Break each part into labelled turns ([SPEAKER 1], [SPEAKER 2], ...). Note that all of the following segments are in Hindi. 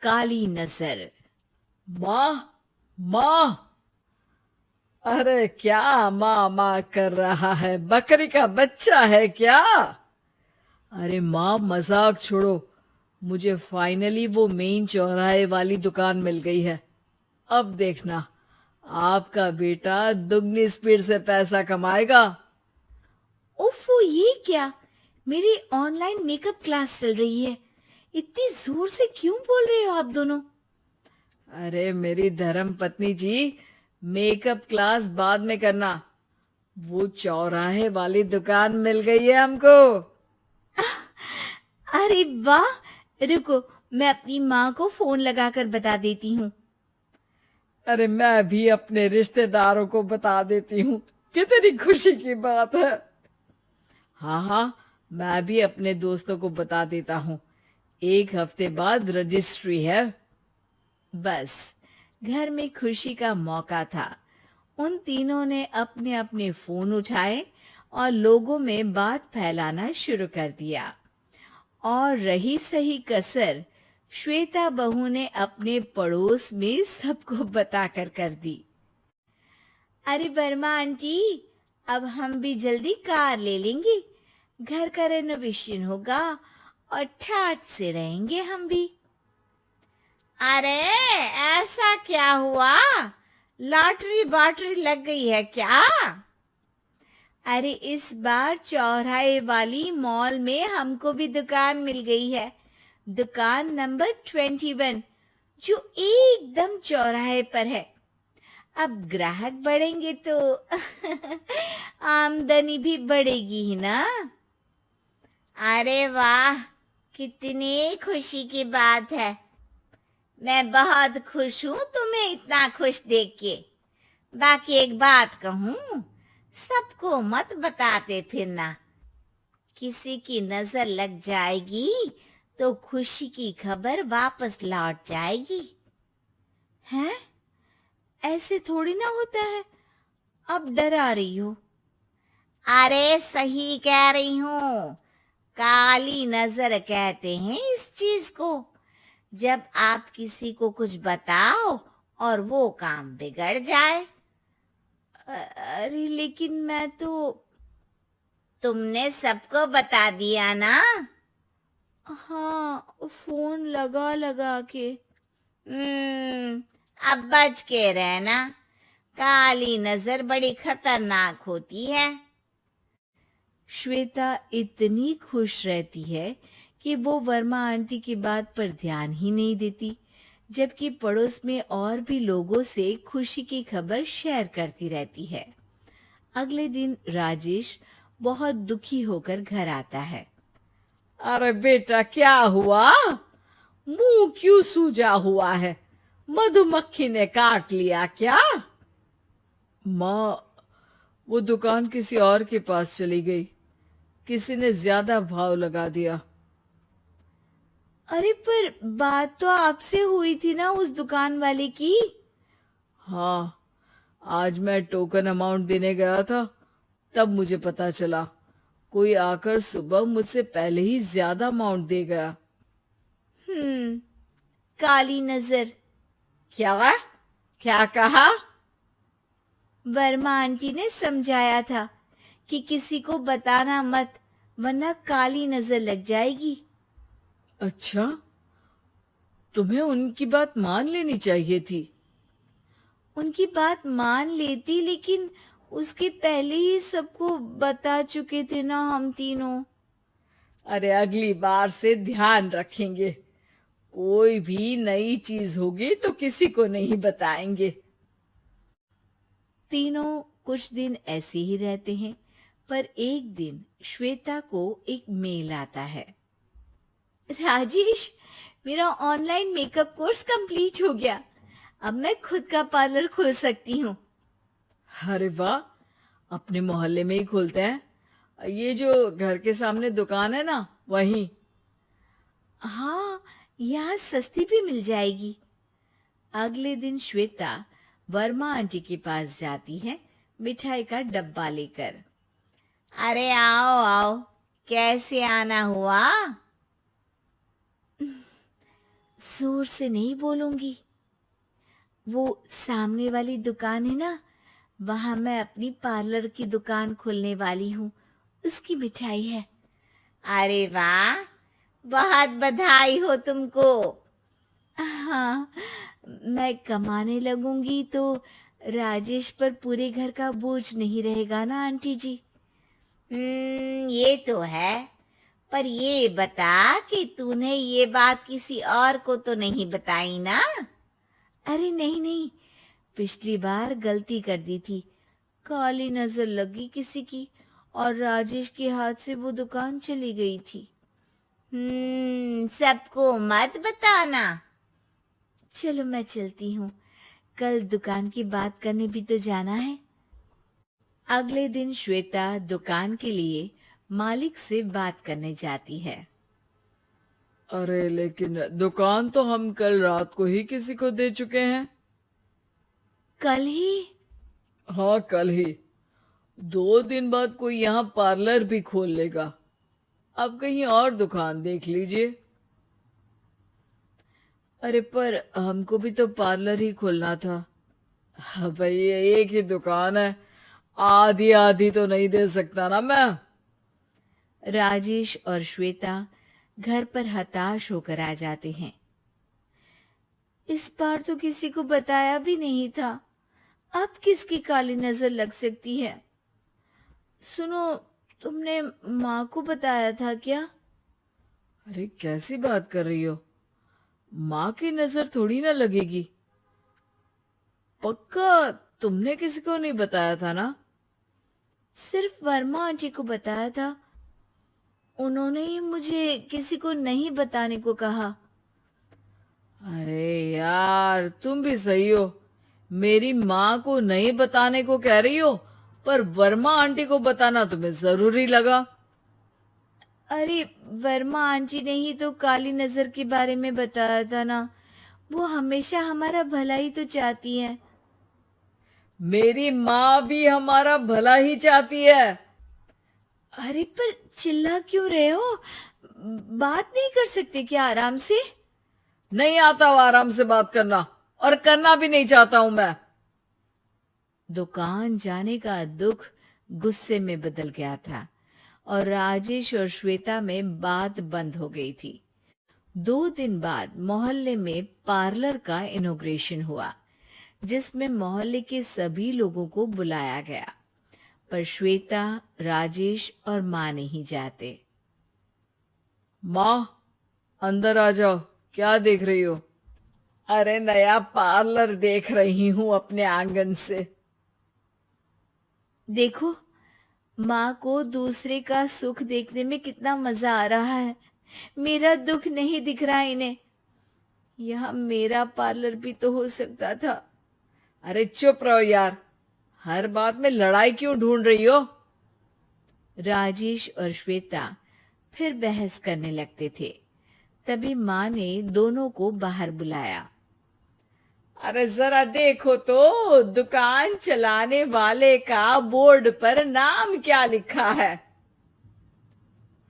[SPEAKER 1] काली नजर। माँ, माँ, अरे क्या माँ माँ कर रहा है? बकरी का बच्चा है क्या? अरे माँ, मजाक छोड़ो। मुझे फाइनली वो मेन चौराहे वाली दुकान मिल गई है। अब देखना, आपका बेटा दुगनी स्पीड से पैसा कमाएगा।
[SPEAKER 2] ओफो, ये क्या? मेरी ऑनलाइन मेकअप क्लास चल रही है। इतनी जोर से क्यों बोल रहे हो आप दोनों?
[SPEAKER 1] अरे मेरी धर्म पत्नी जी, मेकअप क्लास बाद में करना। वो चौराहे वाली दुकान मिल गई है हमको।
[SPEAKER 2] अरे वाह! रुको, मैं अपनी माँ को फोन लगाकर बता देती हूँ।
[SPEAKER 1] अरे मैं भी अपने रिश्तेदारों को बता देती हूँ। कितनी खुशी की बात है। हाँ हाँ, मैं भी अपने दोस्तों को बता देता हूँ। 1 हफ्ते बाद रजिस्ट्री है।
[SPEAKER 2] बस, घर में खुशी का मौका था। उन तीनों ने अपने अपने फोन उठाए और लोगों में बात फैलाना शुरू कर दिया। और रही सही कसर, श्वेता बहू ने अपने पड़ोस में सबको बताकर कर दी। अरे वर्मा आंटी, अब हम भी जल्दी कार ले लेंगे। घर का रेनोवेशन होगा और ठाट से रहेंगे हम भी। अरे, ऐसा क्या हुआ? लॉटरी बाटरी लग गई है क्या? अरे, इस बार चौराहे वाली मॉल में हमको भी दुकान मिल गई है। दुकान नंबर 21, जो एकदम चौराहे पर है। अब ग्राहक बढ़ेंगे तो आमदनी भी बढ़ेगी ही ना। अरे वाह, कितनी खुशी की बात है। मैं बहुत खुश हूँ तुम्हें इतना खुश देख के। बाकी एक बात कहूँ, सबको मत बताते फिरना। किसी की नजर लग जाएगी तो खुशी की खबर वापस लौट जाएगी। हैं? ऐसे थोड़ी ना होता है। अब डरा रही हो? अरे सही कह रही हूँ। काली नजर कहते हैं इस चीज को। जब आप किसी को कुछ बताओ और वो काम बिगड़ जाए। अरे लेकिन मैं तो। तुमने सबको बता दिया ना? हाँ, फोन लगा लगा के। अब बच के रहना। काली नजर बड़ी खतरनाक होती है। श्वेता इतनी खुश रहती है कि वो वर्मा आंटी की बात पर ध्यान ही नहीं देती, जबकि पड़ोस में और भी लोगों से खुशी की खबर शेयर करती रहती है। अगले दिन राजेश बहुत दुखी होकर घर आता है।
[SPEAKER 1] अरे बेटा, क्या हुआ? मुंह क्यों सूजा हुआ है? मधुमक्खी ने काट लिया क्या? माँ, वो दुकान किसी और के पास चली गई। किसी ने ज्यादा भाव लगा दिया।
[SPEAKER 2] अरे पर बात तो आपसे हुई थी ना उस दुकान वाले की।
[SPEAKER 1] हाँ, आज मैं टोकन अमाउंट देने गया था, तब मुझे पता चला। कोई आकर सुबह मुझसे पहले ही ज्यादा अमाउंट दे गया।
[SPEAKER 2] हम्म, काली नजर।
[SPEAKER 1] क्या? क्या कहा?
[SPEAKER 2] वर्मा आंटी ने समझाया था कि किसी को बताना मत, वरना काली नजर लग जाएगी।
[SPEAKER 1] अच्छा, तुम्हें उनकी बात मान लेनी चाहिए थी।
[SPEAKER 2] उनकी बात मान लेती, लेकिन उसके पहले ही सबको बता चुके थे ना हम तीनों।
[SPEAKER 1] अरे अगली बार से ध्यान रखेंगे। कोई भी नई चीज होगी तो किसी को नहीं बताएंगे।
[SPEAKER 2] तीनों कुछ दिन ऐसे ही रहते हैं, पर एक दिन श्वेता को एक मेल आता है। राजेश, मेरा ऑनलाइन मेकअप कोर्स कंप्लीट हो गया। अब मैं खुद का पार्लर खोल सकती हूँ।
[SPEAKER 1] अरे वाह, अपने मोहल्ले में ही खोलते हैं। ये जो घर के सामने दुकान है ना, वहीं।
[SPEAKER 2] हाँ, यहाँ सस्ती भी मिल जाएगी। अगले दिन श्वेता वर्मा आंटी के पास जाती है, मिठाई का डब्बा लेकर। अरे आओ आओ, कैसे आना हुआ? जोर से नहीं बोलूंगी। वो सामने वाली दुकान है ना, वहां मैं अपनी पार्लर की दुकान खोलने वाली हूँ, उसकी मिठाई है। अरे वाह, बहुत बधाई हो तुमको। हाँ, मैं कमाने लगूंगी तो राजेश पर पूरे घर का बोझ नहीं रहेगा ना आंटी जी। ये तो है। पर ये बता कि तूने ये बात किसी और को तो नहीं बताई ना? अरे नहीं नहीं, पिछली बार गलती कर दी थी, काली नजर लगी किसी की और राजेश के हाथ से वो दुकान चली गई थी। सबको मत बताना। चलो मैं चलती हूँ, कल दुकान की बात करने भी तो जाना है। अगले दिन श्वेता दुकान के लिए मालिक से बात करने जाती है।
[SPEAKER 1] अरे लेकिन दुकान तो हम कल रात को ही किसी को दे चुके हैं।
[SPEAKER 2] कल ही?
[SPEAKER 1] हाँ कल ही। 2 दिन बाद कोई यहाँ पार्लर भी खोल लेगा। अब कहीं और दुकान देख लीजिए। अरे पर हमको भी तो पार्लर ही खोलना था। हाँ भाई, ये एक ही दुकान है, आधी आधी तो नहीं दे सकता ना मैं।
[SPEAKER 2] राजेश और श्वेता घर पर हताश होकर आ जाते हैं। इस बार तो किसी को बताया भी नहीं था, अब किसकी काली नजर लग सकती है? सुनो, तुमने माँ को बताया था क्या?
[SPEAKER 1] अरे कैसी बात कर रही हो? माँ की नजर थोड़ी ना लगेगी। पक्का तुमने किसी को नहीं बताया था ना?
[SPEAKER 2] सिर्फ वर्मा आंटी को बताया था, उन्होंने ही मुझे किसी को नहीं बताने को कहा।
[SPEAKER 1] अरे यार, तुम भी सही हो। मेरी माँ को नहीं बताने को कह रही हो, पर वर्मा आंटी को बताना तुम्हें जरूरी लगा।
[SPEAKER 2] अरे वर्मा आंटी ने ही तो काली नजर के बारे में बताया था ना, वो हमेशा हमारा भला ही तो चाहती है।
[SPEAKER 1] मेरी माँ भी हमारा भला ही चाहती है।
[SPEAKER 2] अरे पर चिल्ला क्यों रहे हो? बात नहीं कर सकते क्या आराम से?
[SPEAKER 1] नहीं आता वो आराम से बात करना, और करना भी नहीं चाहता हूं मैं।
[SPEAKER 2] दुकान जाने का दुख गुस्से में बदल गया था और राजेश और श्वेता में बात बंद हो गई थी। 2 दिन बाद मोहल्ले में पार्लर का इनॉग्रेशन हुआ, जिसमें मोहल्ले के सभी लोगों को बुलाया गया, पर श्वेता, राजेश और माँ नहीं जाते।
[SPEAKER 1] माँ, अंदर आ जाओ, क्या देख रही हो? अरे नया पार्लर देख रही हूँ अपने आंगन से।
[SPEAKER 2] देखो, माँ को दूसरे का सुख देखने में कितना मजा आ रहा है, मेरा दुख नहीं दिख रहा इन्हें। यहाँ मेरा पार्लर भी तो हो सकता था।
[SPEAKER 1] अरे चुप रहो यार, हर बात में लड़ाई क्यों ढूंढ रही हो?
[SPEAKER 2] राजेश और श्वेता फिर बहस करने लगते थे। तभी माँ ने दोनों को बाहर बुलाया।
[SPEAKER 1] अरे जरा देखो तो, दुकान चलाने वाले का बोर्ड पर नाम क्या लिखा है?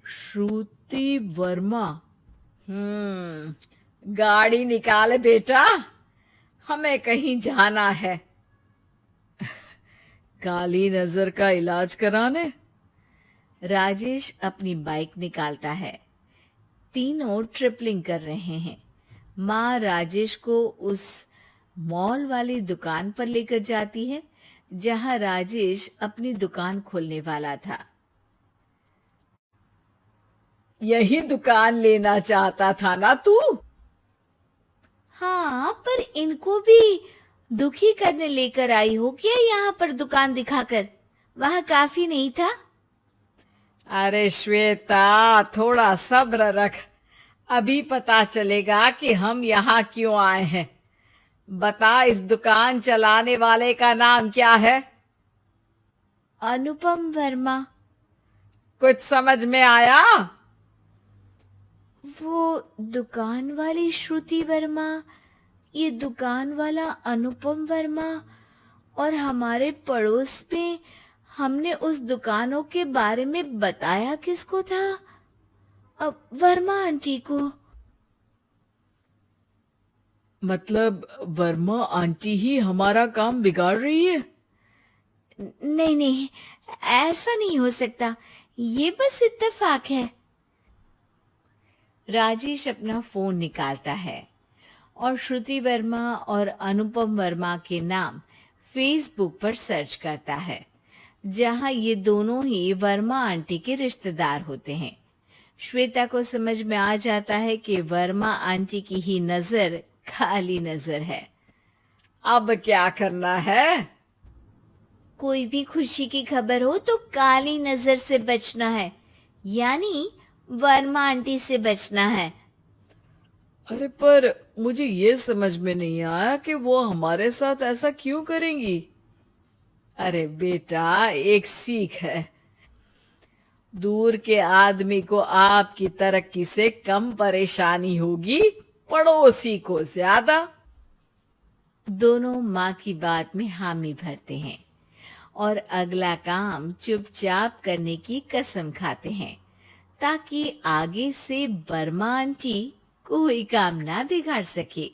[SPEAKER 1] श्रुति वर्मा। गाड़ी निकाल बेटा, हमें कहीं जाना है। काली नजर का इलाज कराने।
[SPEAKER 2] राजेश अपनी बाइक निकालता है। तीनों ट्रिपलिंग कर रहे हैं। माँ राजेश को उस मॉल वाली दुकान पर लेकर जाती है जहां राजेश अपनी दुकान खोलने वाला था।
[SPEAKER 1] यही दुकान लेना चाहता था ना तू?
[SPEAKER 2] हाँ, पर इनको भी दुखी करने लेकर आई हो क्या यहाँ पर दुकान दिखाकर? वहां काफी नहीं था?
[SPEAKER 1] अरे श्वेता, थोड़ा सब्र रख, अभी पता चलेगा कि हम यहाँ क्यों आए हैं। बता, इस दुकान चलाने वाले का नाम क्या है?
[SPEAKER 2] अनुपम वर्मा।
[SPEAKER 1] कुछ समझ में आया?
[SPEAKER 2] वो दुकान वाली श्रुति वर्मा, ये दुकान वाला अनुपम वर्मा, और हमारे पड़ोस में हमने उस दुकानों के बारे में बताया किसको था? अब वर्मा आंटी को।
[SPEAKER 1] मतलब वर्मा आंटी ही हमारा काम बिगाड़ रही है?
[SPEAKER 2] नहीं नहीं, ऐसा नहीं हो सकता, ये बस इत्तेफाक है। राजेश अपना फोन निकालता है और श्रुति वर्मा और अनुपम वर्मा के नाम फेसबुक पर सर्च करता है, जहां ये दोनों ही वर्मा आंटी के रिश्तेदार होते हैं। श्वेता को समझ में आ जाता है कि वर्मा आंटी की ही नजर काली नजर है।
[SPEAKER 1] अब क्या करना है?
[SPEAKER 2] कोई भी खुशी की खबर हो तो काली नजर से बचना है, यानी वर्मा आंटी से बचना है।
[SPEAKER 1] अरे पर मुझे ये समझ में नहीं आया कि वो हमारे साथ ऐसा क्यों करेंगी। अरे बेटा, एक सीख है, दूर के आदमी को आपकी तरक्की से कम परेशानी होगी, पड़ोसी को ज्यादा।
[SPEAKER 2] दोनों माँ की बात में हामी भरते हैं और अगला काम चुपचाप करने की कसम खाते हैं, ताकि आगे से वर्मा आंटी कोई काम ना बिगाड़ सके।